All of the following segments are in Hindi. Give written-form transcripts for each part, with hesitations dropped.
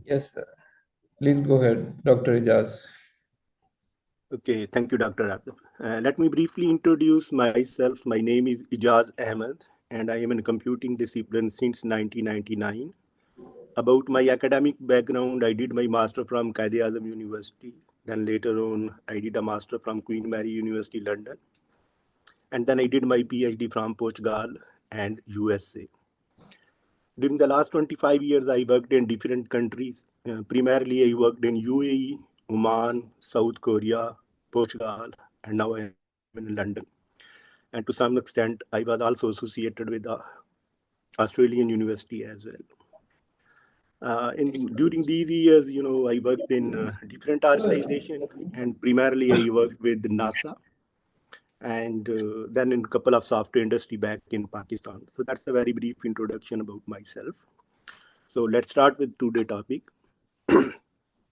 Yes, sir. Please go ahead, Dr. Ijaz. Okay, thank you, Dr. Atif. Let me briefly introduce myself. My name is Ijaz Ahmed, and I am in computing discipline since 1999. About my academic background, I did my master from Quaid-e-Azam University. Then later on, I did a master from Queen Mary University, London. And then I did my PhD from Portugal and USA. During the last 25 years, I worked in different countries. Primarily, I worked in UAE, Oman, South Korea, Portugal, and now I am in London. And to some extent, I was also associated with the Australian University as well. During these years, I worked in different organizations, and primarily I worked with NASA, and then in a couple of software industry back in Pakistan. So that's a very brief introduction about myself. So let's start with today's topic.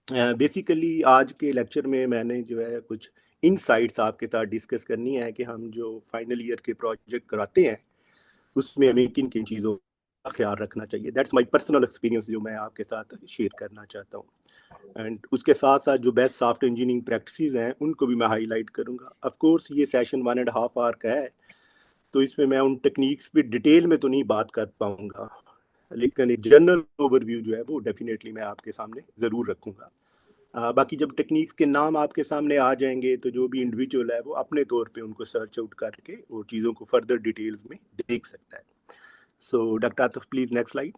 Basically आज के लेक्चर में मैंने जो है कुछ इनसाइट्स आपके साथ डिस्कस करनी है कि हम जो फाइनल ईयर के प्रोजेक्ट कराते हैं उसमें हमें किन किन चीज़ों का ख्याल रखना चाहिए. दैट्स माय पर्सनल एक्सपीरियंस जो मैं आपके साथ शेयर करना चाहता हूँ. एंड उसके साथ साथ जो बेस्ट सॉफ्ट इंजीनियरिंग प्रैक्टिसेस हैं उनको भी मैं हाईलाइट करूँगा. ऑफ कोर्स ये सेशन 1.5 आवर का है, तो इसमें मैं उन टेक्निक्स पे डिटेल में तो नहीं बात कर पाऊँगा, लेकिन एक जनरल ओवरव्यू जो है वो डेफिनेटली मैं आपके सामने ज़रूर रखूँगा. बाकी जब टेक्निक्स के नाम आपके सामने आ जाएंगे तो जो भी इंडिविजुअल है वो अपने तौर पे उनको सर्च आउट करके वो चीज़ों को फर्दर डिटेल्स में देख सकता है. So doctor Atif, please next slide.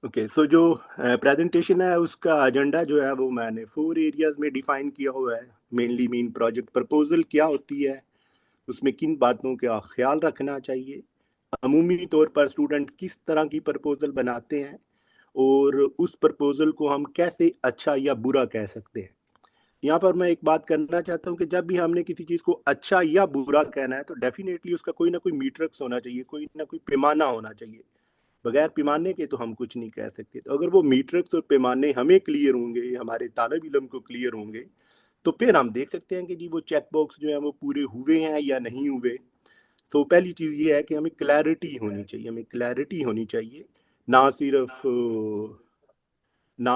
Okay, so जो प्रेजेंटेशन है उसका एजेंडा जो है वो मैंने 4 एरियाज में डिफाइन किया हुआ है. मेनली मीन प्रोजेक्ट प्रपोजल क्या होती है, उसमें किन बातों का ख्याल रखना चाहिए, अमूमी तौर पर स्टूडेंट किस तरह की प्रपोजल बनाते हैं और उस प्रपोजल को हम कैसे अच्छा या बुरा कह सकते हैं. यहाँ पर मैं एक बात करना चाहता हूँ कि जब भी हमने किसी चीज़ को अच्छा या बुरा कहना है तो डेफिनेटली उसका कोई ना कोई मीट्रिक्स होना चाहिए, कोई ना कोई पैमाना होना चाहिए. बगैर पैमाने के तो हम कुछ नहीं कह सकते. तो अगर वो मीट्रिक्स और पैमाने हमें क्लियर होंगे, हमारे तालिब इल्म को क्लियर होंगे, तो फिर हम देख सकते हैं कि जी वो चेक बॉक्स जो है वो पूरे हुए हैं या नहीं हुए. तो पहली चीज़ ये है कि हमें क्लैरिटी होनी चाहिए. हमें क्लैरिटी होनी चाहिए ना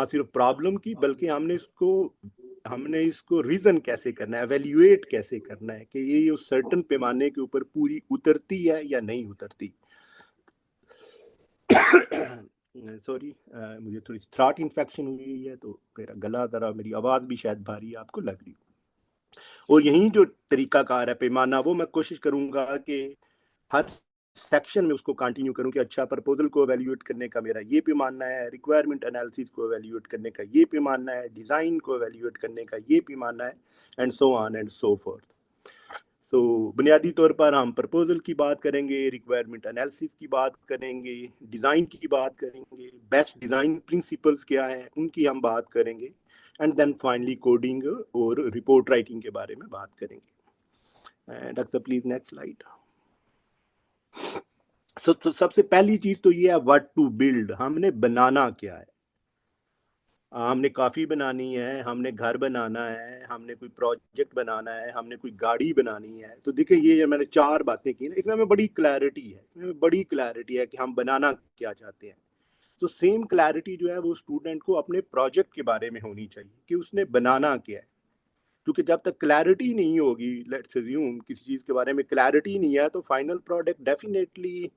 सिर्फ प्रॉब्लम की, बल्कि हमने इसको रीजन कैसे करना है, एवेल्युएट कैसे करना है कि ये उस सर्टन पैमाने के ऊपर पूरी उतरती है या नहीं उतरती. सॉरी, मुझे थोड़ी थ्रॉट इन्फेक्शन हुई है तो मेरा गला ज़रा, मेरी आवाज़ भी शायद भारी आपको लग रही. और यही जो तरीकाकार है पैमाना, वो मैं कोशिश करूँगा कि हर सेक्शन में उसको कंटिन्यू करूँ कि अच्छा प्रपोजल को एवेल्यूएट करने का मेरा ये पैमाना है, रिक्वायरमेंट एनालिसिस को एवेल्यूएट करने का ये पैमाना है, डिज़ाइन को एवेल्यूएट करने का ये पैमाना है, and so on and so forth. So बुनियादी तौर पर हम प्रपोजल की बात करेंगे, रिक्वायरमेंट एनालिसिस की बात करेंगे, डिज़ाइन की बात करेंगे, बेस्ट डिज़ाइन प्रिंसिपल्स क्या हैं उनकी हम बात करेंगे, एंड देन फाइनली कोडिंग और रिपोर्ट राइटिंग के बारे में बात करेंगे. Doctor please next slide. तो सबसे पहली चीज तो ये है व्हाट टू बिल्ड. हमने बनाना क्या है. हमने काफ़ी बनानी है, हमने घर बनाना है, हमने कोई प्रोजेक्ट बनाना है, हमने कोई गाड़ी बनानी है. तो देखिए ये मैंने 4 बातें की ना, इसमें हमें बड़ी क्लैरिटी है कि हम बनाना क्या चाहते हैं. तो सेम क्लैरिटी जो है वो स्टूडेंट को अपने प्रोजेक्ट के बारे में होनी चाहिए कि उसने बनाना क्या है. क्योंकि जब तक क्लैरिटी नहीं होगी, लेट्स अज्यूम किसी चीज़ के बारे में क्लैरिटी नहीं है, तो फाइनल प्रोडक्ट डेफिनेटली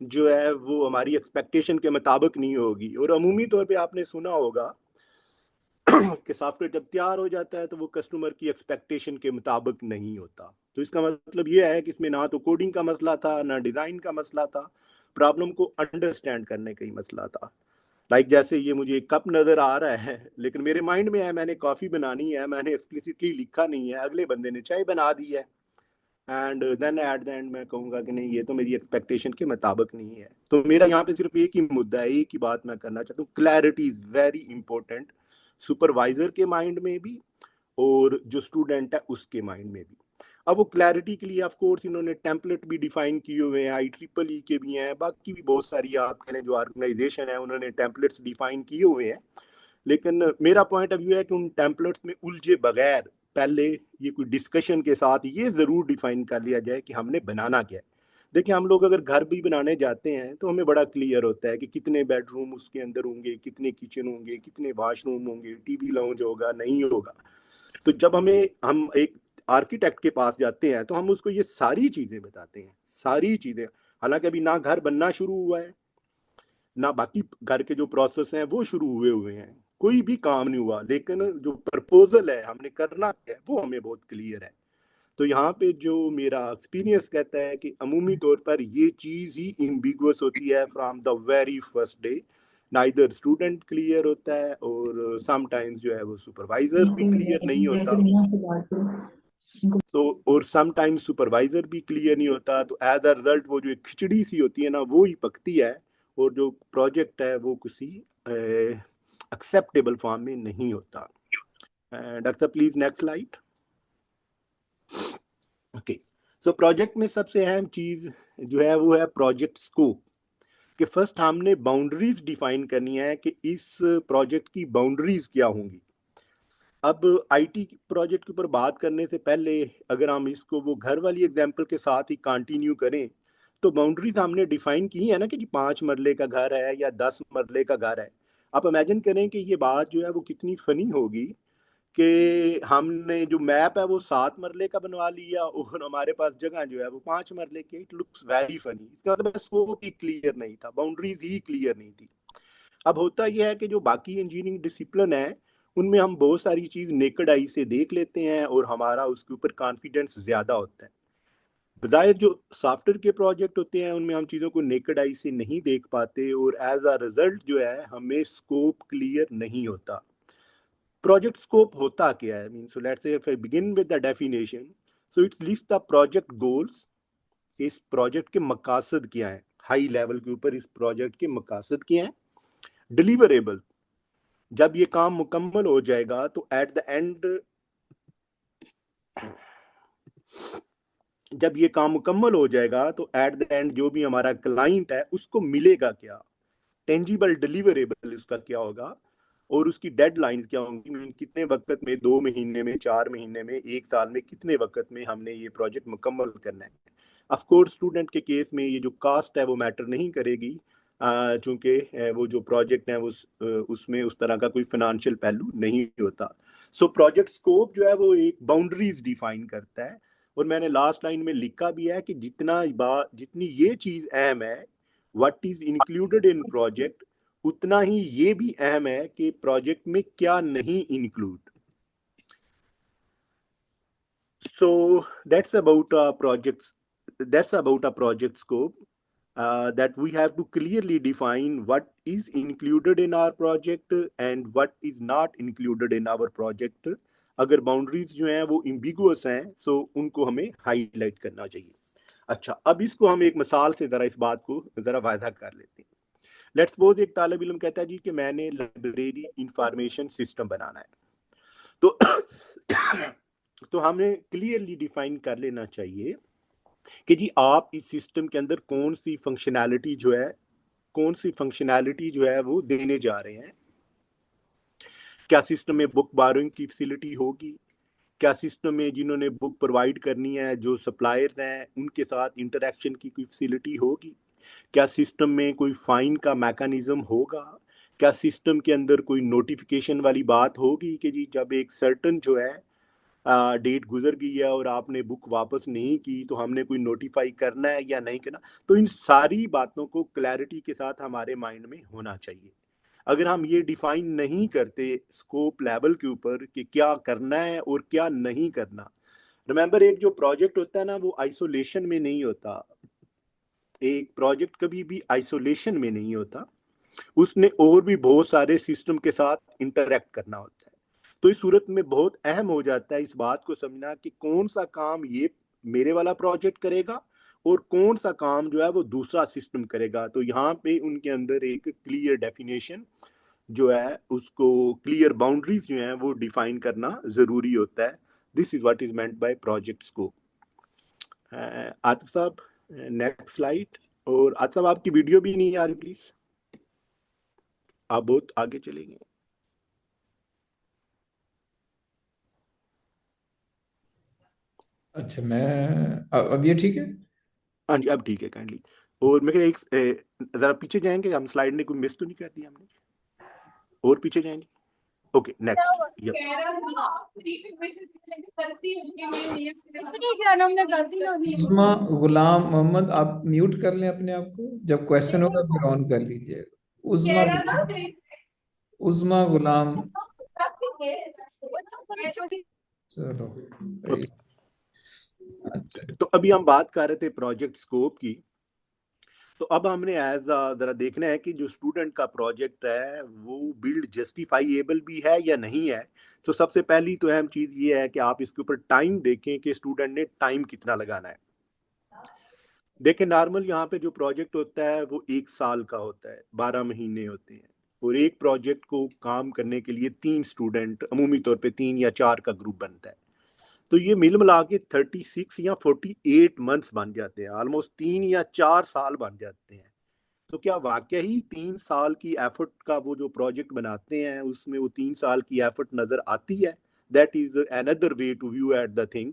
जो है वो हमारी एक्सपेक्टेशन के मुताबिक नहीं होगी. और अमूमी तौर पे आपने सुना होगा कि सॉफ्टवेयर जब तैयार हो जाता है तो वो कस्टमर की एक्सपेक्टेशन के मुताबिक नहीं होता. तो इसका मतलब ये है कि इसमें ना तो कोडिंग का मसला था, ना डिज़ाइन का मसला था, प्रॉब्लम को अंडरस्टैंड करने का ही मसला था. लाइक जैसे ये मुझे एक कप नज़र आ रहा है, लेकिन मेरे माइंड में है मैंने कॉफ़ी बनानी है, मैंने एक्सप्लिसिटली लिखा नहीं है, अगले बंदे ने चाय बना दी है, and then at the end मैं कहूँगा कि नहीं ये तो मेरी एक्सपेक्टेशन के मुताबिक नहीं है. तो मेरा यहाँ पे सिर्फ एक ही मुद्दा है, एक ही बात मैं करना चाहता हूँ. Clarity is very important, supervisor के माइंड में भी और जो स्टूडेंट है उसके माइंड में भी. अब वो क्लैरिटी के लिए ऑफ कोर्स इन्होंने टेम्पलेट भी डिफाइन किए हुए हैं, IEEE के भी हैं, बाकी भी बहुत सारी आप कह लें जो ऑर्गेनाइजेशन है उन्होंने टेम्पलेट्स डिफाइन किए हुए हैं. लेकिन मेरा पॉइंट ऑफ व्यू है कि उन टेम्पलेट्स में उलझे बगैर पहले ये कोई डिस्कशन के साथ ये ज़रूर डिफाइन कर लिया जाए कि हमने बनाना क्या है। देखिए, हम लोग अगर घर भी बनाने जाते हैं तो हमें बड़ा क्लियर होता है कि कितने बेडरूम उसके अंदर होंगे, कितने किचन होंगे, कितने वॉशरूम होंगे, टीवी लाउंज होगा नहीं होगा। तो जब हम एक आर्किटेक्ट के पास जाते हैं तो हम उसको ये सारी चीज़ें बताते हैं, सारी चीज़ें। हालांकि अभी ना घर बनना शुरू हुआ है, ना बाकी घर के जो प्रोसेस हैं वो शुरू हुए हुए हैं, कोई भी काम नहीं हुआ, लेकिन जो प्रपोजल है हमने करना है वो हमें बहुत क्लियर है। तो यहाँ पे जो मेरा एक्सपीरियंस कहता है कि अमूमी तौर पर ये चीज़ ही इम्बिगुअस होती है from the very first day. Neither student clear होता है और समटाइम्स जो है वो सुपरवाइजर भी क्लियर नहीं होता। तो और समटाइम्स सुपरवाइजर भी क्लियर नहीं होता, तो एज अ रिजल्ट वो जो एक खिचड़ी सी होती है ना वो ही पकती है, और जो प्रोजेक्ट है वो किसी एक्सेप्टेबल फॉर्म में नहीं होता। डॉक्टर साहब please next slide. Okay, so project में सबसे अहम चीज जो है वो है प्रोजेक्ट स्कोप। कि फर्स्ट हमने बाउंड्रीज डिफाइन करनी है कि इस प्रोजेक्ट की बाउंड्रीज क्या होंगी। अब आईटी प्रोजेक्ट के ऊपर बात करने से पहले अगर हम इसको वो घर वाली एग्जांपल के साथ ही कंटिन्यू करें, तो बाउंड्रीज हमने डिफाइन की है ना कि जी 5 मरले का घर है या 10 मरले का घर है। आप इमेजिन करें कि ये बात जो है वो कितनी फनी होगी कि हमने जो मैप है वो 7 मरले का बनवा लिया और हमारे पास जगह जो है वो 5 मरले की। It looks very funny. इसका मतलब स्कोप ही क्लियर नहीं था, बाउंड्रीज ही क्लियर नहीं थी। अब होता यह है कि जो बाकी इंजीनियरिंग डिसिप्लिन है उनमें हम बहुत सारी चीज़ नेकड आई से देख लेते हैं और हमारा उसके ऊपर कॉन्फिडेंस ज़्यादा होता है। बजाय जो सॉफ्टवेयर के प्रोजेक्ट होते हैं उनमें हम चीज़ों को नेकड आई से नहीं देख पाते और एज अ रिजल्ट जो है हमें स्कोप क्लियर नहीं होता। प्रोजेक्ट स्कोप होता क्या है? Mean so let's say if I begin with the definition, so it's list the project goals. इस प्रोजेक्ट के मकासद क्या हैं, हाई लेवल के ऊपर इस प्रोजेक्ट के मकासद क्या हैं। डिलीवरेबल, जब ये काम मुकम्मल हो जाएगा तो एट द एंड, जब ये काम मुकम्मल हो जाएगा तो एट द एंड जो भी हमारा क्लाइंट है उसको मिलेगा क्या, टेंजिबल डिलीवरेबल उसका क्या होगा, और उसकी डेडलाइंस क्या होंगी। कितने वक्त में, 2 महीने में, 4 महीने में, 1 साल में, कितने वक्त में हमने ये प्रोजेक्ट मुकम्मल करना है। ऑफ कोर्स स्टूडेंट के केस में ये जो कास्ट है वो मैटर नहीं करेगी, चूंकि वो जो प्रोजेक्ट है उसमें उस तरह का कोई फाइनेंशियल पहलू नहीं होता। सो प्रोजेक्ट स्कोप जो है वो एक बाउंड्रीज डिफाइन करता है। और मैंने लास्ट लाइन में लिखा भी है कि जितनी ये चीज अहम है, what is included in project, उतना ही ये भी अहम है कि प्रोजेक्ट में क्या नहीं include. So that's about projects, that's about a project scope, that we have to clearly define what is included in our project and what is not included in our project। अगर बाउंड्रीज जो हैं वो इम्बिगुअस हैं सो उनको हमें हाईलाइट करना चाहिए। अच्छा, अब इसको हम एक मिसाल से ज़रा इस बात को ज़रा वाज़ा कर लेते हैं। लेट्स सपोज एक तालिब इल्म कहता है जी कि मैंने लाइब्रेरी इंफॉर्मेशन सिस्टम बनाना है। तो तो हमें क्लियरली डिफाइन कर लेना चाहिए कि जी आप इस सिस्टम के अंदर कौन सी फंक्शनैलिटी जो है वो देने जा रहे हैं। क्या सिस्टम में बुक बारोइंग की फैसिलिटी होगी? क्या सिस्टम में जिन्होंने बुक प्रोवाइड करनी है जो सप्लायर्स हैं उनके साथ इंटरेक्शन की कोई फैसिलिटी होगी? क्या सिस्टम में कोई फाइन का मैकेनिज्म होगा? क्या सिस्टम के अंदर कोई नोटिफिकेशन वाली बात होगी कि जी जब एक सर्टन जो है डेट गुजर गई है और आपने बुक वापस नहीं की तो हमने कोई नोटिफाई करना है या नहीं करना। तो इन सारी बातों को क्लैरिटी के साथ हमारे माइंड में होना चाहिए। अगर हम ये डिफाइन नहीं करते स्कोप लेवल के ऊपर कि क्या करना है और क्या नहीं करना। रिमेंबर, एक जो प्रोजेक्ट होता है ना वो आइसोलेशन में नहीं होता। एक प्रोजेक्ट कभी भी आइसोलेशन में नहीं होता, उसने और भी बहुत सारे सिस्टम के साथ इंटरेक्ट करना होता है। तो इस सूरत में बहुत अहम हो जाता है इस बात को समझना कि कौन सा काम ये मेरे वाला प्रोजेक्ट करेगा और कौन सा काम जो है वो दूसरा सिस्टम करेगा। तो यहाँ पे उनके अंदर एक क्लियर डेफिनेशन जो है, उसको क्लियर बाउंड्रीज जो हैं वो डिफाइन करना जरूरी होता है। This is what is meant by project scope. Atif साहब नेक्स्ट स्लाइड। और आतिफ साहब आपकी वीडियो भी नहीं आ रही, प्लीज आप बहुत आगे चलेंगे। अच्छा, मैं अब ये ठीक है। हाँ जी, अब ठीक है काइंडली। और मेरे एक जरा पीछे जाएंगे, हम स्लाइड ने कोई मिस तो नहीं कर दिया हमने? और पीछे जाएंगे। Okay next. यप। उस्मा गुलाम मोहम्मद, आप म्यूट कर लें अपने आप को, जब क्वेश्चन होगा फिर ऑन कर लीजिए। उस्मा उस्मा गुलाम। चलो भाई। ओके, अच्छा। तो अभी हम बात कर रहे थे प्रोजेक्ट स्कोप की। तो अब हमने एज जरा देखना है कि जो स्टूडेंट का प्रोजेक्ट है वो बिल्ड जस्टिफाइएबल भी है या नहीं है। तो सबसे पहली तो अहम चीज ये है कि आप इसके ऊपर टाइम देखें कि स्टूडेंट ने टाइम कितना लगाना है। देखें, नॉर्मल यहाँ पे जो प्रोजेक्ट होता है वो 1 साल का होता है, 12 महीने होते हैं। और एक प्रोजेक्ट को काम करने के लिए 3 स्टूडेंट, अमूमी तौर पे 3 या 4 का ग्रुप बनता है। तो ये मिल मिला के 36 या 48 मंथ्स बन जाते हैं, ऑलमोस्ट 3 या 4 साल बन जाते हैं। तो क्या वाकई ही 3 साल की एफर्ट का वो जो प्रोजेक्ट बनाते हैं उसमें वो 3 साल की एफर्ट नजर आती है? That is another way to view at the thing,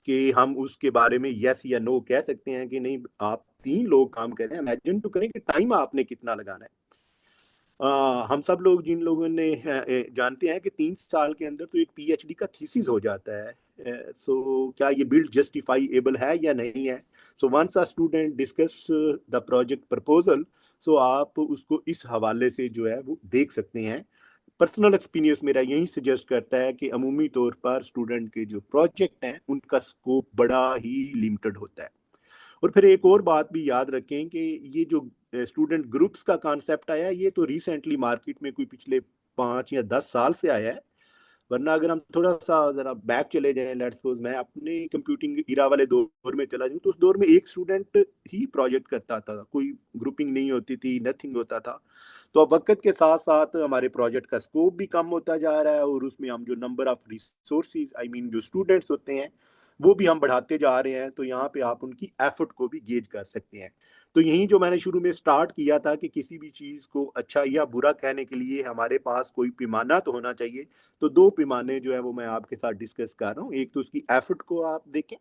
कि हम उसके बारे में यस या नो कह सकते हैं कि नहीं, आप 3 लोग काम कर रहे हैं, इमेजिन तो करें कि टाइम आपने कितना लगाना है। हम सब लोग जिन लोगों ने जानते हैं कि 3 साल के अंदर तो एक पीएचडी का थीसिस हो जाता है। सो क्या ये बिल्ड जस्टिफाइएबल है या नहीं है? So once a student discuss the project proposal, so आप उसको इस हवाले से जो है वो देख सकते हैं। पर्सनल एक्सपीरियंस मेरा यही सजेस्ट करता है कि अमूमी तौर पर स्टूडेंट के जो प्रोजेक्ट हैं उनका स्कोप बड़ा ही लिमिटेड होता है। और फिर एक और बात भी याद रखें कि ये जो स्टूडेंट ग्रुप्स का कॉन्सेप्ट आया है ये तो रिसेंटली मार्केट में कोई पिछले 5 या 10 साल से आया है। वरना अगर हम थोड़ा सा जरा बैक चले जाएं, लेट्स सपोज मैं अपने कंप्यूटिंग इरा वाले दौर में चला जाऊं, तो उस दौर में एक स्टूडेंट ही प्रोजेक्ट करता था, कोई ग्रुपिंग नहीं होती थी, नथिंग होता था। तो अब वक्त के साथ साथ हमारे प्रोजेक्ट का स्कोप भी कम होता जा रहा है और उसमें हम जो number of resources, I mean जो स्टूडेंट्स होते हैं, वो भी हम बढ़ाते जा रहे हैं। तो यहाँ पे आप उनकी एफर्ट को भी गेज कर सकते हैं। तो यही जो मैंने शुरू में स्टार्ट किया था कि किसी भी चीज़ को अच्छा या बुरा कहने के लिए हमारे पास कोई पैमाना तो होना चाहिए। तो 2 पैमाने जो है वो मैं आपके साथ डिस्कस कर रहा हूँ। एक तो उसकी एफर्ट को आप देखें,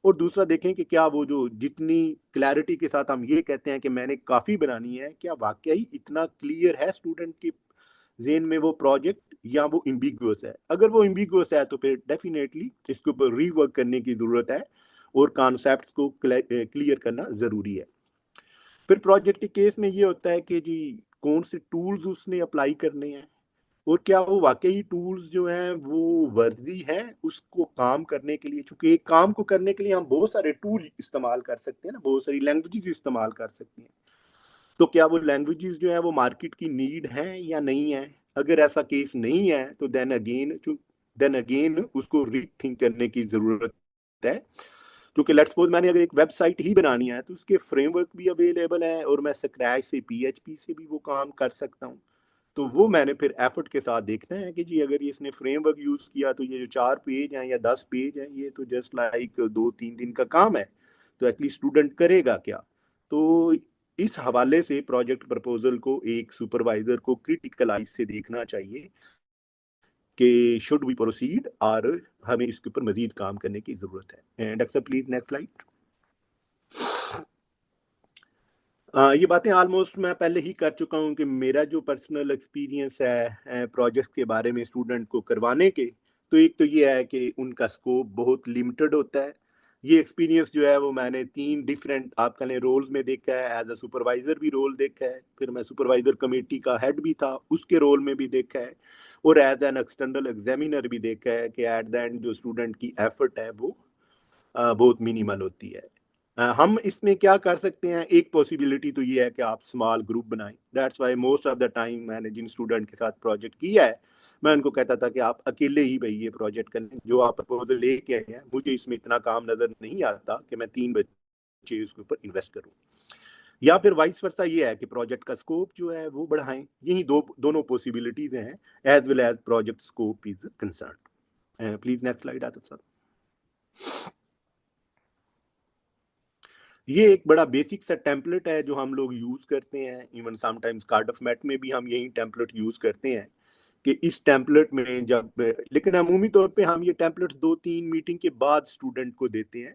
और दूसरा देखें कि क्या वो जो जितनी क्लैरिटी के साथ हम ये कहते हैं कि मैंने काफ़ी बनानी है, क्या वाकई इतना क्लियर है स्टूडेंट के जेन में वो प्रोजेक्ट, या वो इम्बिगुअस है? अगर वो इम्बिगुअस है तो फिर डेफिनेटली इसके ऊपर रीवर्क करने की ज़रूरत है और कॉन्सेप्ट्स को क्लियर करना ज़रूरी है। फिर प्रोजेक्ट के केस में ये होता है कि जी कौन से टूल्स उसने अप्लाई करने हैं, और क्या वो वाकई टूल्स जो हैं वो वर्दी हैं उसको काम करने के लिए। चूंकि एक काम को करने के लिए हम बहुत सारे टूल इस्तेमाल कर सकते हैं ना, बहुत सारी लैंग्वेजेस इस्तेमाल कर सकते हैं। तो क्या वो लैंग्वेजेस जो है वो मार्केट की नीड है या नहीं है? अगर ऐसा केस नहीं है तो देन अगेन उसको रीथिंक करने की जरूरत है। क्योंकि लेट्स सपोज मैंने अगर एक वेबसाइट ही बनानी है तो उसके फ्रेमवर्क भी अवेलेबल है और मैं स्क्रैच से पीएचपी से भी वो काम कर सकता हूँ। तो वो मैंने फिर एफर्ट के साथ देखना है कि जी अगर ये इसने फ्रेमवर्क यूज किया तो ये जो 4 पेज हैं या 10 पेज हैं ये तो जस्ट लाइक 2-3 दिन का काम है। तो एटलीस्ट स्टूडेंट करेगा क्या? तो इस हवाले से प्रोजेक्ट प्रपोजल को एक सुपरवाइजर को क्रिटिकल आई से देखना चाहिए कि शुड वी प्रोसीड और हमें इसके ऊपर मजीद काम करने की जरूरत है। एंड अक्सर प्लीज नेक्स्ट स्लाइड। ये बातें ऑलमोस्ट मैं पहले ही कर चुका हूँ कि मेरा जो पर्सनल एक्सपीरियंस है प्रोजेक्ट के बारे में स्टूडेंट को करवाने के, तो एक तो ये है कि उनका स्कोप बहुत लिमिटेड होता है। ये एक्सपीरियंस जो है वो मैंने 3 डिफरेंट आप कहें रोल्स में देखा है। एज अ सुपरवाइजर भी रोल देखा है, फिर मैं सुपरवाइजर कमेटी का हेड भी था उसके रोल में भी देखा है, और एज एन एक्सटर्नल एग्जामिनर भी देखा है कि एट द एंड जो स्टूडेंट की एफर्ट है वो बहुत मिनिमल होती है। हम इसमें क्या कर सकते हैं? एक पॉसिबिलिटी तो ये है कि आप स्मॉल ग्रुप बनाएं। That's why most of the time मैंने जिन स्टूडेंट के साथ प्रोजेक्ट किया है मैं उनको कहता था कि आप अकेले ही भाई ये प्रोजेक्ट करें, जो आप प्रपोजल लेके आए हैं मुझे इसमें इतना काम नजर नहीं आता कि मैं 3 बच्चे उसके ऊपर इन्वेस्ट करूं। या फिर वाइस वर्सा ये है कि प्रोजेक्ट का स्कोप जो है वो बढ़ाएं। यही दोनों पॉसिबिलिटीज हैं as well as project scope is concern. Please next slide आता सर। ये एक बड़ा बेसिक सा टेम्पलेट है जो हम लोग यूज करते हैं, even sometimes card of mat में भी हम यही टेम्पलेट यूज करते हैं कि इस टेम्पलेट में जब, लेकिन अमूमी तौर पे हम ये टेम्पलेट्स 2-3 मीटिंग के बाद स्टूडेंट को देते हैं।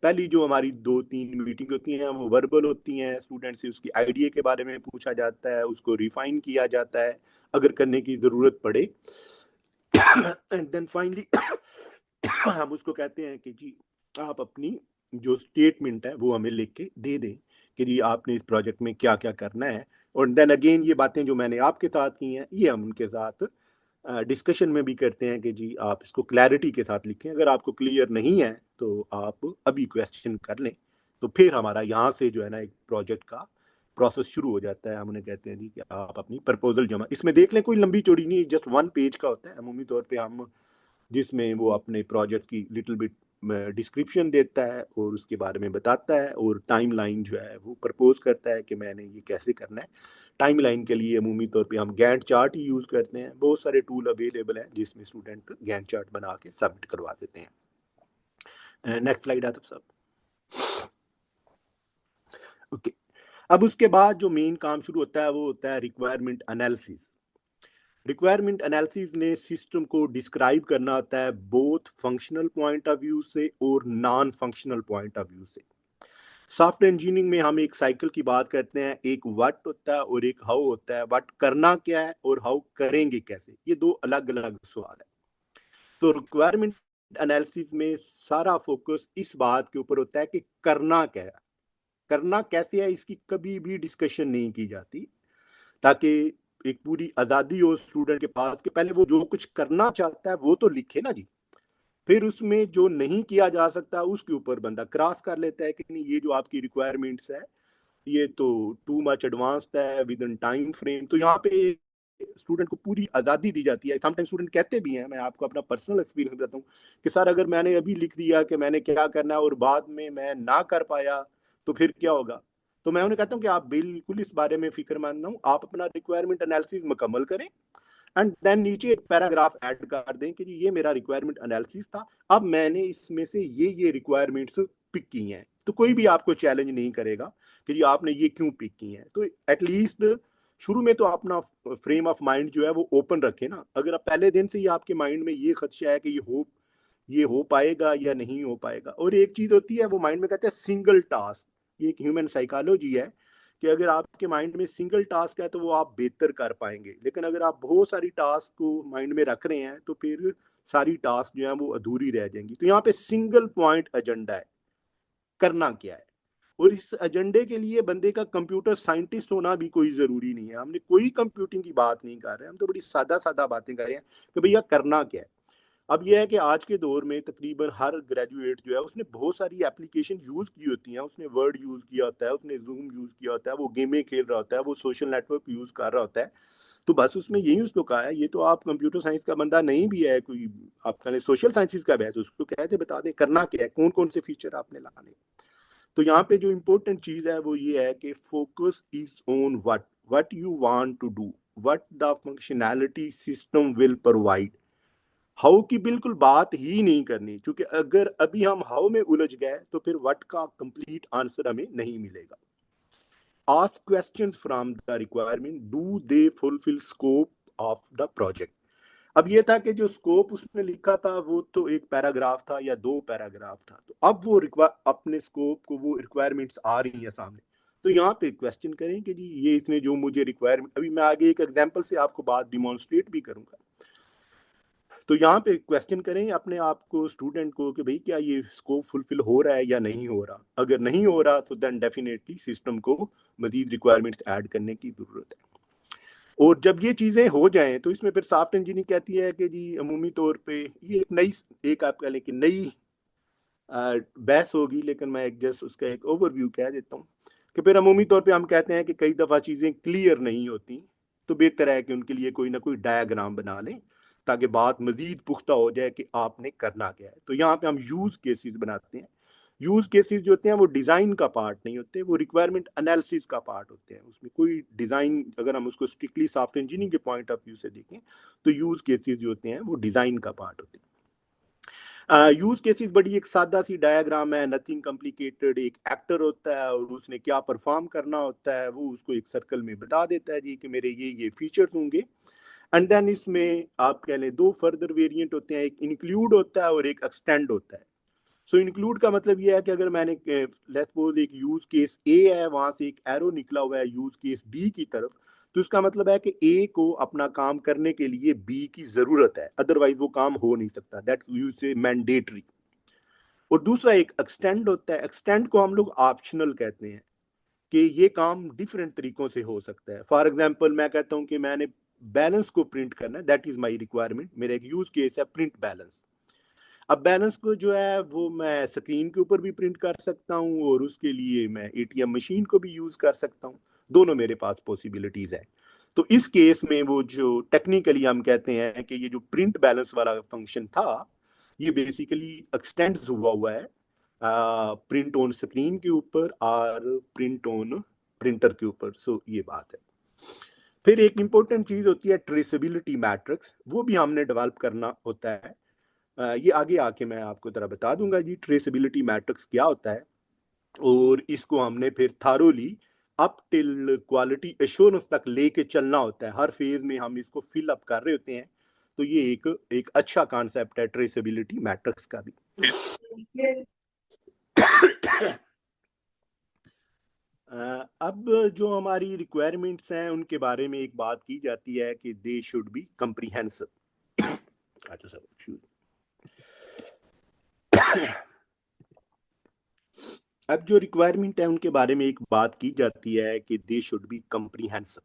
पहली जो हमारी 2-3 मीटिंग होती हैं वो वर्बल होती हैं, स्टूडेंट से उसकी आइडिया के बारे में पूछा जाता है, उसको रिफाइन किया जाता है अगर करने की ज़रूरत पड़े। एंड देन फाइनली हम उसको कहते हैं कि जी आप अपनी जो स्टेटमेंट है वो हमें लिख के दे दें कि जी आपने इस प्रोजेक्ट में क्या क्या करना है। और देन अगेन ये बातें जो मैंने आपके साथ की हैं ये हम उनके साथ डिस्कशन में भी करते हैं कि जी आप इसको क्लैरिटी के साथ लिखें, अगर आपको क्लियर नहीं है तो आप अभी क्वेश्चन कर लें। तो फिर हमारा यहाँ से जो है ना एक प्रोजेक्ट का प्रोसेस शुरू हो जाता है। हम उन्हें कहते हैं जी कि आप अपनी प्रपोजल जमा, इसमें देख लें कोई लंबी चौड़ी नहीं, जस्ट 1 पेज का होता है अमूमी तौर पे, हम जिसमें वो अपने प्रोजेक्ट की लिटिल बिट डिस्क्रिप्शन देता है और उसके बारे में बताता है और टाइमलाइन जो है वो प्रपोज करता है कि मैंने ये कैसे करना है। टाइमलाइन के लिए अमूमी तौर पे हम गैंट चार्ट ही यूज़ करते हैं, बहुत सारे टूल अवेलेबल हैं जिसमें स्टूडेंट गैंट चार्ट बना के सबमिट करवा देते हैं। नेक्स्ट स्लाइड आता सब। ओके, अब उसके बाद जो मेन काम शुरू होता है वो होता है रिक्वायरमेंट एनालिसिस। रिक्वायरमेंट एनालिसिस ने सिस्टम को डिस्क्राइब करना होता है both functional point of view से और non functional point of view से। सॉफ्टवेयर इंजीनियरिंग में हम एक साइकिल की बात करते हैं, एक व्हाट होता है और एक हाउ होता है। व्हाट करना क्या है और हाउ करेंगे कैसे, ये दो अलग अलग सवाल है। तो रिक्वायरमेंट एनालिसिस में सारा फोकस इस बात के ऊपर होता है कि करना क्या है, करना कैसे है, इसकी कभी भी डिस्कशन नहीं की जाती, ताकि एक पूरी आज़ादी हो स्टूडेंट के पास कि पहले वो जो कुछ करना चाहता है वो तो लिखे ना जी, फिर उसमें जो नहीं किया जा सकता उसके ऊपर बंदा क्रॉस कर लेता है कि नहीं ये जो आपकी रिक्वायरमेंट्स है ये तो टू मच एडवांस्ड है विद इन टाइम फ्रेम। तो यहाँ पे स्टूडेंट को पूरी आज़ादी दी जाती है। समटाइम स्टूडेंट कहते भी हैं, मैं आपको अपना पर्सनल एक्सपीरियंस बताता हूँ कि सर अगर मैंने अभी लिख दिया कि मैंने क्या करना है और बाद में मैं ना कर पाया तो फिर क्या होगा। तो मैं उन्हें कहता हूँ कि आप बिल्कुल इस बारे में फिक्रमंद ना हो, आप अपना रिक्वायरमेंट एनालिसिस मुकम्मल करें एंड देन नीचे एक पैराग्राफ ऐड कर दें कि जी ये मेरा रिक्वायरमेंट एनालिसिस था, अब मैंने इसमें से ये रिक्वायरमेंट्स पिक की हैं। तो कोई भी आपको चैलेंज नहीं करेगा कि जी आपने ये क्यों पिक की हैं। तो एटलीस्ट शुरू में तो अपना फ्रेम ऑफ माइंड जो है वो ओपन रखें ना। अगर आप पहले दिन से ही आपके माइंड में ये खदशा है कि ये हो पाएगा या नहीं हो पाएगा। और एक चीज होती है वो माइंड में कहते हैं सिंगल टास्क, ये एक ह्यूमन साइकोलॉजी है कि अगर आपके माइंड में सिंगल टास्क है तो वो आप बेहतर कर पाएंगे, लेकिन अगर आप बहुत सारी टास्क को माइंड में रख रहे हैं तो फिर सारी टास्क जो है वो अधूरी रह जाएंगी। तो यहाँ पे सिंगल पॉइंट एजेंडा है, करना क्या है। और इस एजेंडे के लिए बंदे का कंप्यूटर साइंटिस्ट होना भी कोई जरूरी नहीं है। हमने कोई कंप्यूटिंग की बात नहीं कर रहे, हम तो बड़ी सादा सादा बातें कर रहे हैं कि भैया करना क्या है। अब यह है कि आज के दौर में तकरीबन हर ग्रेजुएट जो है उसने बहुत सारी एप्लीकेशन यूज़ की होती हैं। उसने वर्ड यूज़ किया होता है, उसने जूम यूज़ किया होता है, वो गेमें खेल रहा होता है, वो सोशल नेटवर्क यूज़ कर रहा होता है। तो बस उसमें यही उसको कहा है, ये तो आप कंप्यूटर साइंस का बंदा नहीं भी है कोई, आपका सोशल साइंसिस का भी है, तो उसको कहते बता दें करना क्या है, कौन कौन से फीचर आपने लाने। तो यहाँ पे जो इम्पोर्टेंट चीज़ है वो ये है कि focus is on what you want to do, what the functionality system will provide. How की बिल्कुल बात ही नहीं करनी, क्योंकि अगर अभी हम हाउ में उलझ गए तो फिर व्हाट का कंप्लीट आंसर हमें नहीं मिलेगा। Ask questions from the requirement, do they fulfil scope of the project. अब ये था कि जो स्कोप उसने लिखा था वो तो एक पैराग्राफ था या 2 पैराग्राफ था, तो अब वो अपने स्कोप को, वो रिक्वायरमेंट्स आ रही है सामने, तो यहाँ पे क्वेश्चन करें कि जी ये इसने जो मुझे रिक्वायरमेंट, अभी मैं आगे एक एग्जांपल से आपको बात डिमॉन्स्ट्रेट भी करूंगा। तो यहाँ पे क्वेश्चन करें अपने आप को, स्टूडेंट को, कि भाई क्या ये स्कोप फुलफिल हो रहा है या नहीं हो रहा। अगर नहीं हो रहा तो देन डेफिनेटली सिस्टम को मजीद रिक्वायरमेंट्स ऐड करने की जरूरत है। और जब ये चीज़ें हो जाएं तो इसमें फिर सॉफ्टवेयर इंजीनियरिंग कहती है कि जी अमूमी तौर पे ये एक आप कह लें कि नई बहस होगी, लेकिन मैं एक जस्ट उसका एक ओवरव्यू कह देता हूँ कि फिर अमूमी तौर पे हम कहते हैं कि कई दफ़ा चीज़ें क्लियर नहीं होती, तो बेहतर है कि उनके लिए कोई ना कोई डायग्राम बना लें ताकि बात मजीद पुख्ता हो जाए कि आपने करना क्या है। तो यहाँ पे हम यूज़ केसेस बनाते हैं। यूज़ केसेस जो होते हैं वो डिज़ाइन का पार्ट नहीं होते, वो रिक्वायरमेंट एनालिसिस का पार्ट होते हैं। उसमें कोई डिज़ाइन, अगर हम उसको स्ट्रिक्टली सॉफ्टवेयर इंजीनियरिंग के पॉइंट ऑफ व्यू से देखें तो यूज़ केसेस जो होते हैं वो डिज़ाइन का पार्ट होते हैं। यूज केसेस बड़ी एक सादा सी डायग्राम है, नथिंग कॉम्प्लिकेटेड। एक एक्टर होता है और उसने क्या परफॉर्म करना होता है वो उसको एक सर्कल में बता देता है जी कि मेरे ये फीचर्स होंगे एंड देन इसमें आप कह लें दो फर्दर वेरिएंट होते हैं, एक इंक्लूड होता है और एक एक्सटेंड होता है। सो इंक्लूड का मतलब ये है कि अगर मैंने लेट्स सपोज एक यूज केस ए है, वहां से एक एरो निकला हुआ है यूज केस बी की तरफ, तो इसका मतलब है कि ए को अपना काम करने के लिए बी की जरूरत है, अदरवाइज वो काम हो नहीं सकता, दैट यूज से मैंडेटरी। और दूसरा एक एक्सटेंड होता है, एक्सटेंड को हम लोग ऑप्शनल कहते हैं कि ये काम डिफरेंट तरीकों से हो सकता है। फॉर एग्जाम्पल मैं कहता हूँ कि मैंने बैलेंस को प्रिंट करना है, दैट इज माई रिक्वायरमेंट, मेरा एक यूज केस है प्रिंट बैलेंस। अब बैलेंस को जो है वो मैं स्क्रीन के ऊपर भी प्रिंट कर सकता हूँ और उसके लिए मैं एटीएम मशीन को भी यूज कर सकता हूँ, दोनों मेरे पास पॉसिबिलिटीज है। तो इस केस में वो जो टेक्निकली हम कहते हैं कि ये जो प्रिंट बैलेंस वाला फंक्शन था, ये बेसिकली एक्सटेंड हुआ है प्रिंट ऑन स्क्रीन के ऊपर और प्रिंट ऑन प्रिंटर के ऊपर। सो ये बात है। फिर एक इंपॉर्टेंट चीज होती है ट्रेसेबिलिटी मैट्रिक्स, वो भी हमने डेवलप करना होता है। ये आगे आके मैं आपको जरा बता दूंगा जी ट्रेसेबिलिटी मैट्रिक्स क्या होता है, और इसको हमने फिर thoroughly up till quality assurance तक लेके चलना होता है, हर फेज में हम इसको फिल अप कर रहे होते हैं। तो ये एक एक अच्छा कॉन्सेप्ट है ट्रेसेबिलिटी मैट्रिक्स का भी। अब जो हमारी रिक्वायरमेंट्स हैं उनके बारे में एक बात की जाती है कि दे शुड बी कम्प्रीहेंसिव। अच्छा सर, अब जो रिक्वायरमेंट है उनके बारे में एक बात की जाती है कि दे शुड बी कम्प्रीहेंसिव।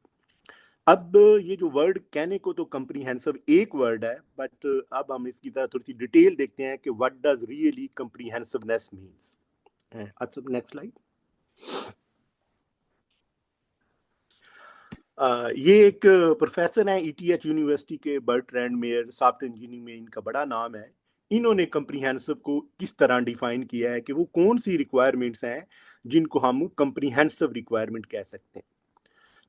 अब ये जो वर्ड कहने को तो कम्प्रीहेंसिव एक वर्ड है, बट अब हम इसकी तरह थोड़ी सी डिटेल देखते हैं कि व्हाट डज रियली कम्प्रीहेंसिवनेस मींस। अच्छा नेक्स्ट स्लाइड। ये एक प्रोफेसर हैं ईटीएच यूनिवर्सिटी के, बर्ट्रैंड मेयर, सॉफ्टवेयर इंजीनियरिंग में इनका बड़ा नाम है। इन्होंने कम्प्रीहेंसिव को किस तरह डिफाइन किया है कि वो कौन सी रिक्वायरमेंट्स हैं जिनको हम कम्प्रीहेंसिव रिक्वायरमेंट कह सकते हैं।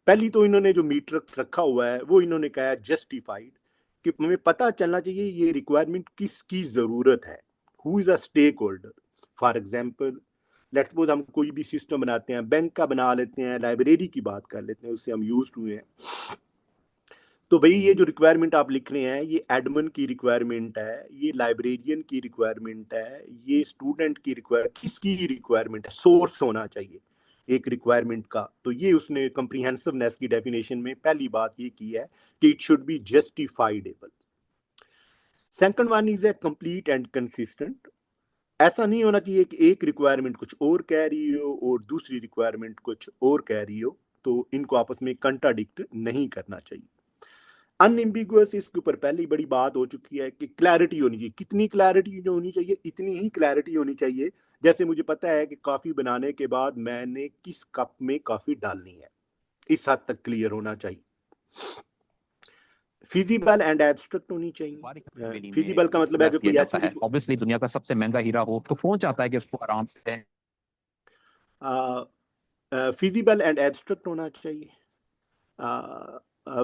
पहली तो इन्होंने जो मीटर रखा हुआ है वो इन्होंने कहा है जस्टिफाइड, कि हमें पता चलना चाहिए ये रिक्वायरमेंट किसकी जरूरत है, who is a stakeholder. For example let's suppose हम कोई भी सिस्टम बनाते हैं, बैंक का बना लेते हैं, लाइब्रेरी की बात कर लेते हैं, उससे हम यूज हुए हैं। तो भाई ये जो रिक्वायरमेंट आप लिख रहे हैं ये एडमिन की रिक्वायरमेंट है, ये लाइब्रेरियन की रिक्वायरमेंट है, ये स्टूडेंट की किसकी रिक्वायरमेंट है, सोर्स होना चाहिए एक रिक्वायरमेंट का। तो ये उसने कम्प्रीहेंसिवनेस की डेफिनेशन में पहली बात ये की है कि it should be justifiable. Second one is a complete and consistent. ऐसा नहीं होना चाहिए कि एक रिक्वायरमेंट कुछ और कह रही हो और दूसरी रिक्वायरमेंट कुछ और कह रही हो, तो इनको आपस में कंट्राडिक्ट नहीं करना चाहिए। अनएम्बिगुअस, इसके ऊपर पहले ही बड़ी बात हो चुकी है कि क्लैरिटी होनी चाहिए। कितनी क्लैरिटी जो होनी चाहिए, इतनी ही क्लैरिटी होनी चाहिए जैसे मुझे पता है कि कॉफी बनाने के बाद मैंने किस कप में कॉफी डालनी है, इस हद तक क्लियर होना चाहिए। फिजिबल एंड एब्स्ट्रैक्ट होनी चाहिए। फिजिबल का मतलब है कि कोई ऐसी ऑब्वियसली दुनिया का सबसे महंगा हीरा हो तो कौन चाहता है कि उसको आराम से। फिजिबल एंड एब्स्ट्रैक्ट होना चाहिए।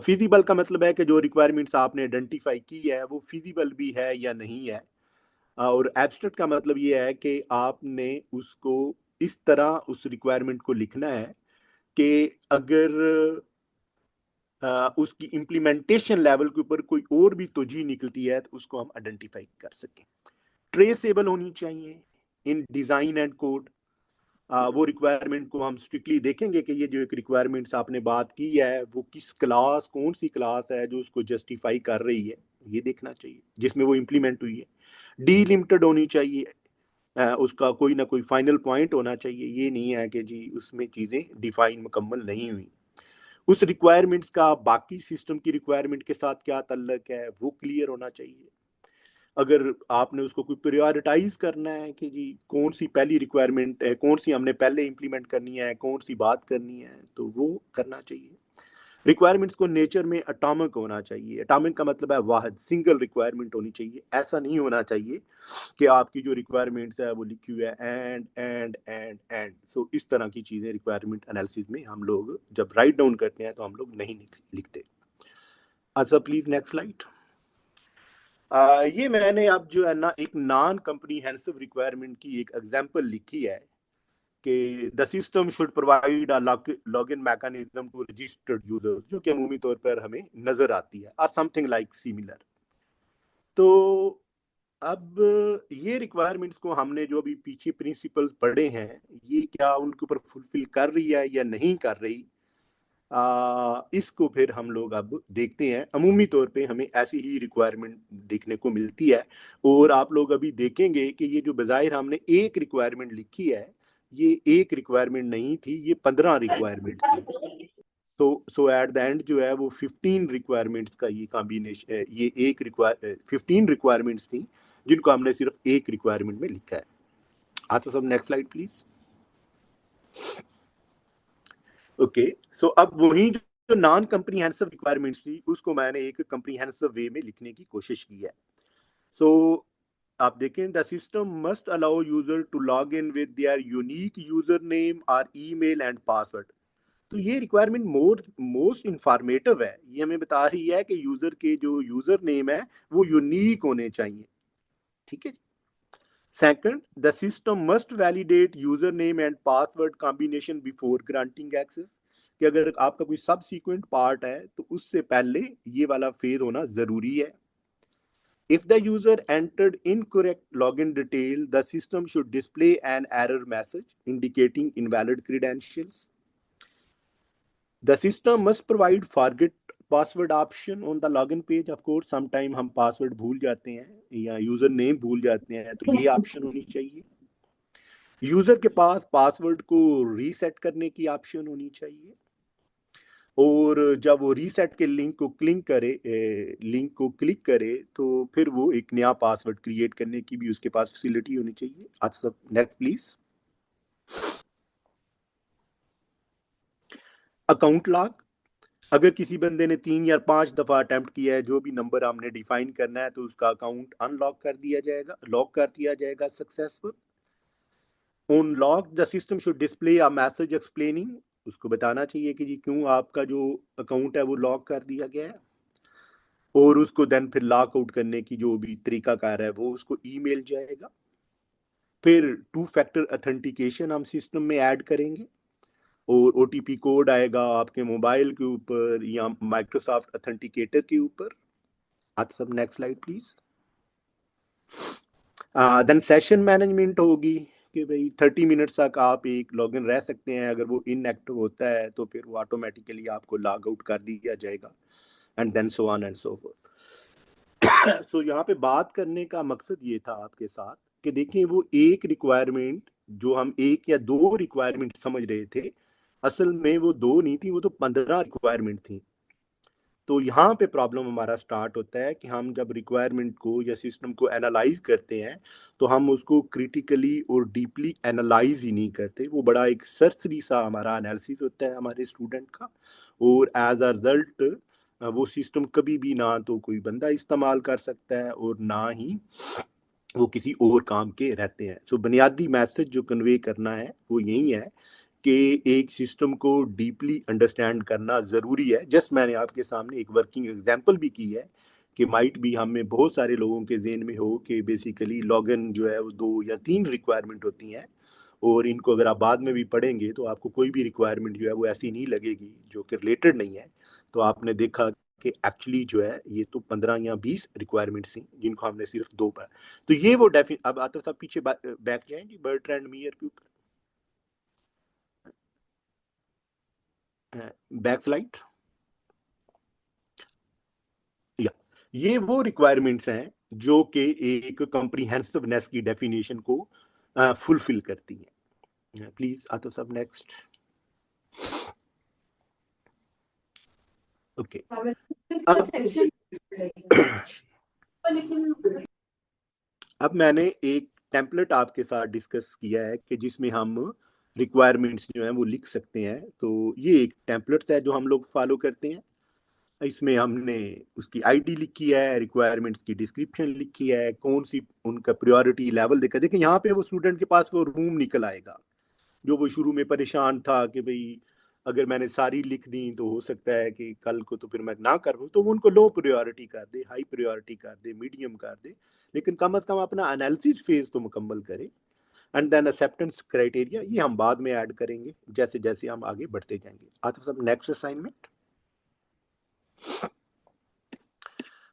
फिजिबल का मतलब है कि जो रिक्वायरमेंट्स आपने आइडेंटिफाई की है वो फिजिबल भी है या नहीं है। और एब्स्ट्रैक्ट का मतलब ये है कि आपने उसको इस तरह उस रिक्वायरमेंट को लिखना है कि अगर उसकी इम्प्लीमेंटेशन लेवल के ऊपर कोई और भी तोजी निकलती है तो उसको हम आइडेंटिफाई कर सकें। ट्रेसेबल होनी चाहिए इन डिजाइन एंड कोड। वो रिक्वायरमेंट को हम स्ट्रिक्टली देखेंगे कि ये जो एक रिक्वायरमेंट्स आपने बात की है वो किस क्लास, कौन सी क्लास है जो उसको जस्टिफाई कर रही है, ये देखना चाहिए जिसमें वो इम्प्लीमेंट हुई है। डीलिमिटेड होनी चाहिए, उसका कोई ना कोई फाइनल पॉइंट होना चाहिए, ये नहीं है कि जी उसमें चीज़ें डिफाइन मुकम्मल नहीं हुई। उस रिक्वायरमेंट्स का बाकी सिस्टम की रिक्वायरमेंट के साथ क्या ताल्लुक है वो क्लियर होना चाहिए। अगर आपने उसको कोई प्रायोरिटाइज करना है कि जी कौन सी पहली रिक्वायरमेंट है, कौन सी हमने पहले इंप्लीमेंट करनी है, कौन सी बात करनी है, तो वो करना चाहिए। रिक्वायरमेंट्स को नेचर में अटोमिक होना चाहिए। अटोमिक का मतलब है वाहिद, सिंगल रिक्वायरमेंट होनी चाहिए। ऐसा नहीं होना चाहिए कि आपकी जो रिक्वायरमेंट्स है वो लिखी हुई है एंड। सो इस तरह की चीज़ें रिक्वायरमेंट एनालिसिस में हम लोग जब राइट डाउन करते हैं तो हम लोग नहीं लिखते। अच्छा प्लीज नेक्स्ट स्लाइड। ये मैंने अब जो है ना एक नॉन कम्प्रीहेंसिव रिक्वायरमेंट की एक एग्जांपल लिखी है कि the system should provide a login mechanism to registered users, जो कि अमूमी तौर पर हमें नजर आती है, और समथिंग लाइक सिमिलर। तो अब ये रिक्वायरमेंट्स को हमने जो अभी पीछे प्रिंसिपल्स पढ़े हैं, ये क्या उनके ऊपर फुलफिल कर रही है या नहीं कर रही, इसको फिर हम लोग अब देखते हैं। अमूमी तौर पे हमें ऐसी ही रिक्वायरमेंट देखने को मिलती है, और आप लोग अभी देखेंगे कि ये जो बज़ाहिर हमने एक रिक्वायरमेंट लिखी है, ये एक रिक्वायरमेंट नहीं थी, ये 15 रिक्वायरमेंट थी। सो एट द एंड जो है वो 15 रिक्वायरमेंट्स का ये कॉम्बिनेशन है, ये 15 रिक्वायरमेंट्स थी जिनको हमने सिर्फ एक रिक्वायरमेंट में लिखा है। तो सब नेक्स्ट स्लाइड प्लीज। ओके, सो अब वही जो नॉन कम्प्रीहेंसिव रिक्वायरमेंट्स थी उसको मैंने एक कम्प्रीहेंसिव वे में लिखने की कोशिश की है। सो आप देखें, the system must allow user to log in with their unique user name और ईमेल एंड पासवर्ड। तो ये रिक्वायरमेंट मोस्ट इंफॉर्मेटिव है, ये हमें बता रही है कि यूजर के जो यूजर नेम है वो यूनिक होने चाहिए। ठीक है। Second, the system must validate user name and password combination before granting access, कि अगर आपका कोई सब सीक्वेंट पार्ट है तो उससे पहले ये वाला फेज होना जरूरी है। If the user entered incorrect login detail, the system should display an error message indicating invalid credentials. The system must provide forget password option on the login page. Of course, sometime हम password भूल जाते हैं या यूजर नेम भूल जाते हैं, तो ये ऑप्शन होनी चाहिए। यूजर के पास पासवर्ड को रीसेट करने की ऑप्शन होनी चाहिए, और जब वो रीसेट के लिंक को क्लिक करे तो फिर वो एक नया पासवर्ड क्रिएट करने की भी उसके पास फैसिलिटी होनी चाहिए। आज सब नेक्स्ट प्लीज। अकाउंट लॉक, अगर किसी बंदे ने 3 या 5 दफा अटेम्प्ट किया है जो भी नंबर हमने डिफाइन करना है, तो उसका अकाउंट अनलॉक कर दिया जाएगा, लॉक कर दिया जाएगा successful. On lock the system should display a message explaining, उसको बताना चाहिए कि जी क्यों आपका जो अकाउंट है वो लॉक कर दिया गया है, और उसको देन फिर लॉक आउट करने की जो भी तरीकाकार है वो उसको ईमेल जाएगा। फिर 2 फैक्टर ऑथेंटिकेशन हम सिस्टम में ऐड करेंगे, और ओटीपी कोड आएगा आपके मोबाइल के ऊपर या माइक्रोसॉफ्ट ऑथेंटिकेटर के ऊपर। आज सब next slide please. Then session management होगी कि भाई 30 मिनट्स तक आप एक लॉगिन रह सकते हैं, अगर वो इनएक्टिव होता है तो फिर वो ऑटोमेटिकली आपको लॉग आउट कर दिया जाएगा, and then so on and so forth. So यहाँ पे बात करने का मकसद ये था आपके साथ कि देखिए, वो एक रिक्वायरमेंट जो हम एक या दो रिक्वायरमेंट समझ रहे थे, असल में वो दो नहीं थी, वो तो 15 रिक्वायरमेंट थी। तो यहाँ पे प्रॉब्लम हमारा स्टार्ट होता है कि हम जब रिक्वायरमेंट को या सिस्टम को एनालाइज करते हैं तो हम उसको क्रिटिकली और डीपली एनालाइज ही नहीं करते। वो बड़ा एक सरसरी सा हमारा एनालिसिस होता है हमारे स्टूडेंट का, और एज अ रिजल्ट वो सिस्टम कभी भी ना तो कोई बंदा इस्तेमाल कर सकता है और ना ही वो किसी और काम के रहते हैं। सो बुनियादी मैसेज जो कन्वे करना है वो यही है कि एक सिस्टम को डीपली अंडरस्टैंड करना ज़रूरी है। जस्ट मैंने आपके सामने एक वर्किंग एग्जांपल भी की है कि माइट भी हमें बहुत सारे लोगों के जेहन में हो कि बेसिकली लॉगिन जो है वो 2 या 3 रिक्वायरमेंट होती हैं, और इनको अगर आप बाद में भी पढ़ेंगे तो आपको कोई भी रिक्वायरमेंट जो है वो ऐसी नहीं लगेगी जो कि रिलेटेड नहीं है। तो आपने देखा कि एक्चुअली जो है ये तो 15 या 20 रिक्वायरमेंट्स थी जिनको हमने सिर्फ 2 पर। तो ये वो अब आतिफ साहब पीछे बैक जाएंगे बर्ट्रैंड मीयर के ऊपर, बैक स्लाइड। या ये वो रिक्वायरमेंट्स हैं जो कि एक कॉम्प्रिहेंसिवनेस की डेफिनेशन को फुलफिल करती हैं। प्लीज आतिफ साहब नेक्स्ट। ओके, अब मैंने एक टेम्पलेट आपके साथ डिस्कस किया है कि जिसमें हम रिक्वायरमेंट्स जो हैं वो लिख सकते हैं। तो ये एक टेम्पलेट है जो हम लोग फॉलो करते हैं। इसमें हमने उसकी आईडी लिखी है, रिक्वायरमेंट्स की डिस्क्रिप्शन लिखी है, कौन सी उनका प्रायोरिटी लेवल देखा। देखिए यहाँ पे वो स्टूडेंट के पास वो रूम निकल आएगा जो वो शुरू में परेशान था कि भाई अगर मैंने सारी लिख दी तो हो सकता है कि कल को तो फिर मैं ना कर पाऊँ, तो वो उनको लो प्रायोरिटी कर दे, हाई प्रायोरिटी कर दे, मीडियम कर दे, लेकिन कम से कम अपना एनालिसिस फेज तो मुकम्मल करे। एंड देन एक्सेप्टेंस क्राइटेरिया, ये हम बाद में ऐड करेंगे जैसे जैसे हम आगे बढ़ते जाएंगे। आतिफ साहब नेक्स्ट असाइनमेंट।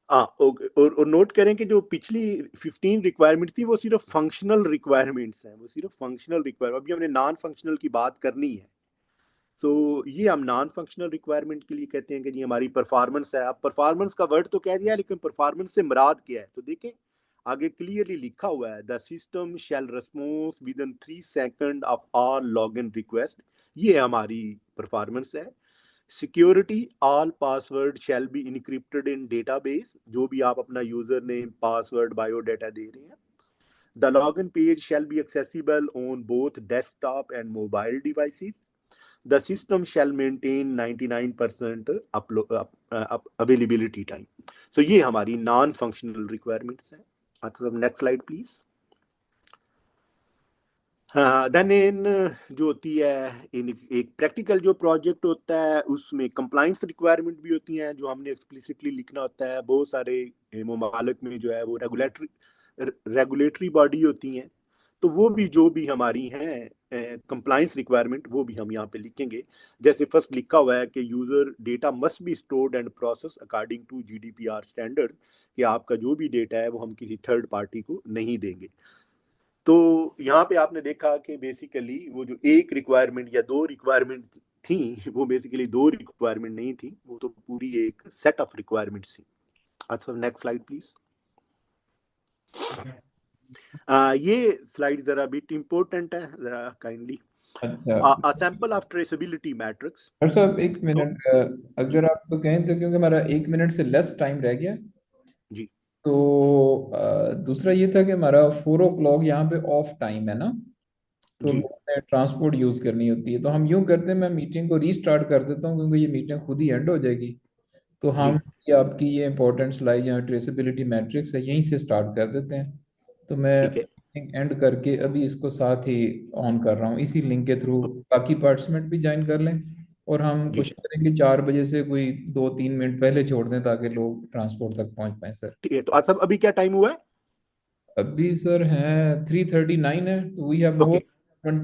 हाँ, और नोट करें कि जो पिछली 15 रिक्वायरमेंट थी वो सिर्फ फंक्शनल रिक्वायरमेंट्स हैं, वो सिर्फ फंक्शनल रिक्वायरमेंट, अभी हमने नॉन फंक्शनल की बात करनी है। सो ये हम नॉन फंक्शनल रिक्वायरमेंट के लिए कहते हैं कि जी हमारी परफॉर्मेंस है। अब परफॉर्मेंस का वर्ड तो कह दिया, लेकिन परफॉर्मेंस से मुराद क्या है तो देखें, आगे क्लियरली लिखा हुआ है, the system shall response within 3 second of all login request. ये हमारी परफॉर्मेंस है। Security, all password shall be encrypted in database, जो भी आप अपना यूजर नेम पासवर्ड बायोडाटा दे रहे हैं। The login page shall be accessible on both desktop and mobile devices. The system shall maintain 99% availability time. So ये हमारी नॉन फंक्शनल रिक्वायरमेंट्स हैं। अच्छा, नेक्स्ट स्लाइड प्लीज। हाँ, देन इन जो होती है, इन एक प्रैक्टिकल जो प्रोजेक्ट होता है उसमें कंप्लाइंस रिक्वायरमेंट भी होती हैं जो हमने एक्सप्लिसिटली लिखना होता है। बहुत सारे ममालिक में जो है वो रेगुलेटरी बॉडी होती हैं, तो वो भी जो भी हमारी हैं कंप्लाइंस रिक्वायरमेंट वो भी हम यहाँ पे लिखेंगे। जैसे फर्स्ट लिखा हुआ है कि user data must be stored and process according to GDPR standard, कि आपका जो भी डेटा है वो हम किसी थर्ड पार्टी को नहीं देंगे। तो यहाँ पे आपने देखा कि बेसिकली वो जो एक रिक्वायरमेंट या दो रिक्वायरमेंट थी, वो बेसिकली दो रिक्वायरमेंट नहीं थी, वो तो पूरी एक सेट ऑफ रिक्वायरमेंट्स थी। अच्छा, नेक्स्ट स्लाइड प्लीज। ये स्लाइड जरा बिट इम्पोर्टेंट है, जरा काइंडली। अच्छा A sample of traceability matrix. Doctor साहब एक तो मिनट, जी अगर आप तो कहें तो, क्योंकि हमारा 1 मिनट से लेस टाइम रह गया, जी तो दूसरा ये था कि हमारा 4 o'clock यहाँ पे ऑफ टाइम है ना, तो जी लोगों ने ट्रांसपोर्ट यूज़ करनी होती है। तो हम यूं करते हैं, मैं मीटिंग को रीस्टार्ट कर देता हूँ क्योंकि ये मीटिंग खुद ही एंड हो जाएगी। तो जी हम ये आपकी ये इंपॉर्टेंट स्लाइड यहाँ ट्रेसेबिलिटी मैट्रिक्स है, यहीं से स्टार्ट कर देते हैं। तो मैं ठीक है। मीटिंग एंड करके अभी इसको साथ ही ऑन कर रहा हूँ, इसी लिंक के थ्रू बाकी पार्टिसिपेंट भी ज्वाइन कर लें। और हम जी कोशिश करेंगे 4 बजे से कोई 2-3 मिनट पहले छोड़ दें ताकि लोग ट्रांसपोर्ट तक पहुंच पाए सर। ठीक है, तो आज सब अभी क्या टाइम हुआ है? अभी सर हैं 3:39 है, तो we have more okay. 20 minute